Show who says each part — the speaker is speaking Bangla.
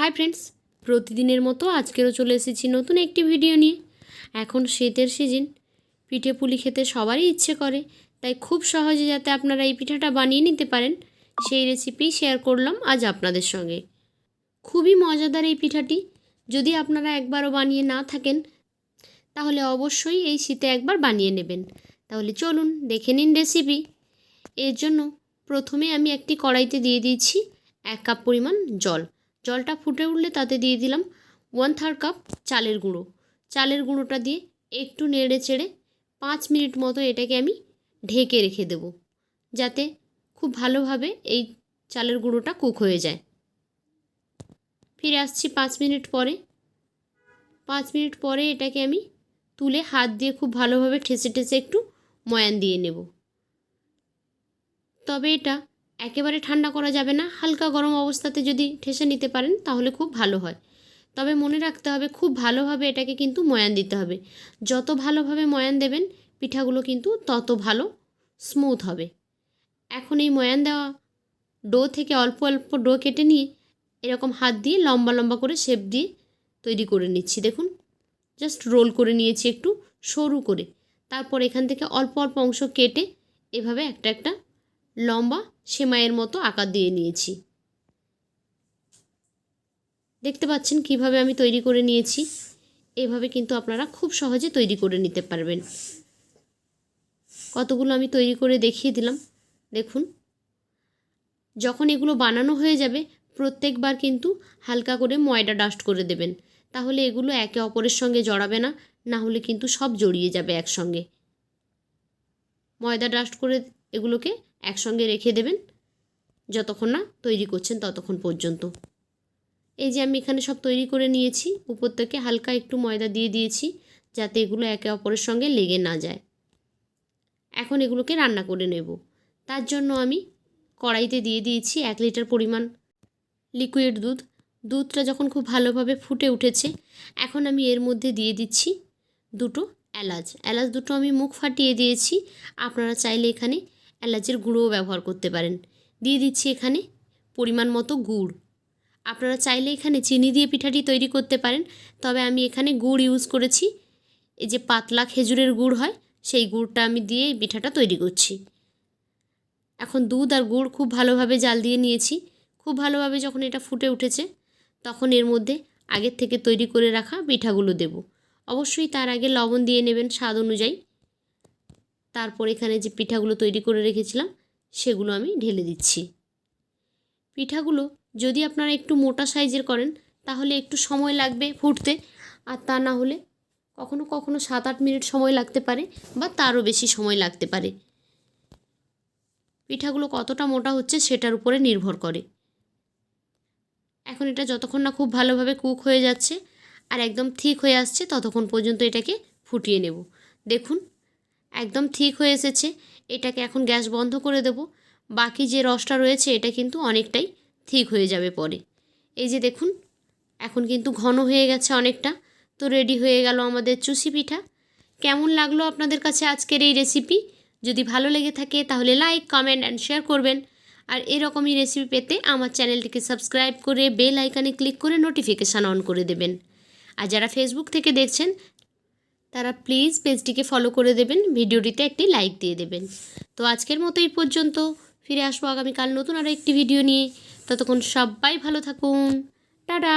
Speaker 1: হাই ফ্রেন্ডস, প্রতিদিনের মতো আজকেরও চলে এসেছি নতুন একটি ভিডিও নিয়ে। এখন শীতের সিজন, পিঠে পুলি খেতে সবারই ইচ্ছে করে, তাই খুব সহজে যাতে আপনারা এই পিঠাটা বানিয়ে নিতে পারেন সেই রেসিপি শেয়ার করলাম আজ আপনাদের সঙ্গে। খুবই মজাদার এই পিঠাটি, যদি আপনারা একবারও বানিয়ে না থাকেন তাহলে অবশ্যই এই শীতে একবার বানিয়ে নেবেন। তাহলে চলুন দেখে নিন রেসিপি। এর জন্য প্রথমে আমি একটি কড়াইতে দিয়ে দিয়েছি 1 কাপ পরিমাণ জল। জলটা ফুটে উঠলে তাতে দিয়ে দিলাম 1/3 কাপ চালের গুঁড়ো। চালের গুঁড়োটা দিয়ে একটু নেড়ে চেড়ে 5 মিনিট মতো এটাকে আমি ঢেকে রেখে দেব, যাতে খুব ভালোভাবে এই চালের গুঁড়োটা কুক হয়ে যায়। ফিরে আসছি 5 মিনিট পরে। 5 মিনিট পরে এটাকে আমি তুলে হাত দিয়ে খুব ভালোভাবে ঠেসে ঠেসে একটু ময়ান দিয়ে নেব। তবে এটা একেবারে ঠান্ডা করা যাবে না, হালকা গরম অবস্থাতে যদি ঠেসে নিতে পারেন তাহলে খুব ভালো হয়। তবে মনে রাখতে হবে খুব ভালোভাবে এটাকে কিন্তু ময়ান দিতে হবে। যত ভালোভাবে ময়ান দেবেন পিঠাগুলো কিন্তু তত ভালো স্মুথ হবে। এখন এই ময়ান দেওয়া ডো থেকে অল্প অল্প ডো কেটে নিয়ে এরকম হাত দিয়ে লম্বা লম্বা করে শেপ দিয়ে তৈরি করে নিচ্ছি। দেখুন, জাস্ট রোল করে নিয়েছি একটু সরু করে। তারপর এখান থেকে অল্প অল্প অংশ কেটে এভাবে একটা একটা লম্বা সেমাইয়ের মতো আকার দিয়ে নিয়েছি। দেখতে পাচ্ছেন কিভাবে আমি তৈরি করে নিয়েছি। এভাবে কিন্তু আপনারা খুব সহজে তৈরি করে নিতে পারবেন। কতগুলো আমি তৈরি করে দেখিয়ে দিলাম। দেখুন, যখন এগুলো বানানো হয়ে যাবে প্রত্যেকবার কিন্তু হালকা করে ময়দা ডাস্ট করে দেবেন, তাহলে এগুলো একে অপরের সঙ্গে জড়াবে না, না হলে কিন্তু সব জড়িয়ে যাবে একসঙ্গে। ময়দা ডাস্ট করে এগুলোকে একসঙ্গে রেখে দেবেন যতক্ষণ না তৈরি করছেন ততক্ষণ পর্যন্ত। এই যে আমি এখানে সব তৈরি করে নিয়েছি, উপর থেকে হালকা একটু ময়দা দিয়ে দিয়েছি যাতে এগুলো একে অপরের সঙ্গে লেগে না যায়। এখন এগুলোকে রান্না করে নেব। তার জন্য আমি কড়াইতে দিয়ে দিয়েছি 1 লিটার পরিমাণ লিকুইড দুধ। দুধটা যখন খুব ভালোভাবে ফুটে উঠেছে এখন আমি এর মধ্যে দিয়ে দিচ্ছি 2টো এলাচ। এলাচ দুটো আমি মুখ ফাটিয়ে দিয়েছি, আপনারা চাইলে এখানে এলাচের গুঁড়োও ব্যবহার করতে পারেন। দিয়ে দিচ্ছি এখানে পরিমাণ মতো গুড়। আপনারা চাইলে এখানে চিনি দিয়ে পিঠাটি তৈরি করতে পারেন, তবে আমি এখানে গুড় ইউজ করেছি। এই যে পাতলা খেজুরের গুড় হয় সেই গুড়টা আমি দিয়ে এই পিঠাটা তৈরি করছি। এখন দুধ আর গুড় খুব ভালোভাবে জাল দিয়ে নিয়েছি। খুব ভালোভাবে যখন এটা ফুটে উঠেছে তখন এর মধ্যে আগের থেকে তৈরি করে রাখা পিঠাগুলো দেব। অবশ্যই তার আগে লবণ দিয়ে নেবেন স্বাদ অনুযায়ী। তারপর এখানে যে পিঠাগুলো তৈরি করে রেখেছিলাম সেগুলো আমি ঢেলে দিচ্ছি। পিঠাগুলো যদি আপনারা একটু মোটা সাইজের করেন তাহলে একটু সময় লাগবে ফুটতে, আর তা না হলে কখনো কখনো 7-8 মিনিট সময় লাগতে পারে বা তারও বেশি সময় লাগতে পারে। পিঠাগুলো কতটা মোটা হচ্ছে সেটার উপরে নির্ভর করে। এখন এটা যতক্ষণ না খুব ভালোভাবে কুক হয়ে যাচ্ছে আর একদম ঠিক হয়ে আসছে ততক্ষণ পর্যন্ত এটাকে ফুটিয়ে নেব। দেখুন, একদম ঠিক হয়ে এসেছে। এটাকে এখন গ্যাস বন্ধ করে দেব। বাকি যে রসটা রয়েছে এটা কিন্তু অনেকটাই ঠিক হয়ে যাবে পরে। এই যে দেখুন, এখন কিন্তু ঘন হয়ে গেছে অনেকটা। তো রেডি হয়ে গেল আমাদের চুষি পিঠা। কেমন লাগলো আপনাদের কাছে আজকের এই রেসিপি? যদি ভালো লেগে থাকে তাহলে লাইক, কমেন্ট অ্যান্ড শেয়ার করবেন। আর এরকমই রেসিপি পেতে আমার চ্যানেলটিকে সাবস্ক্রাইব করে বেল আইকনে ক্লিক করে নোটিফিকেশান অন করে দেবেন। আর যারা ফেসবুক থেকে দেখছেন তারা প্লিজ পেজটিকে ফলো করে দেবেন, ভিডিওটিতে একটি লাইক দিয়ে দেবেন। তো আজকের মতো এই পর্যন্ত। ফিরে আসবো আগামীকাল নতুন আরও একটি ভিডিও নিয়ে। ততক্ষণ সবাই ভালো থাকুন। টাটা।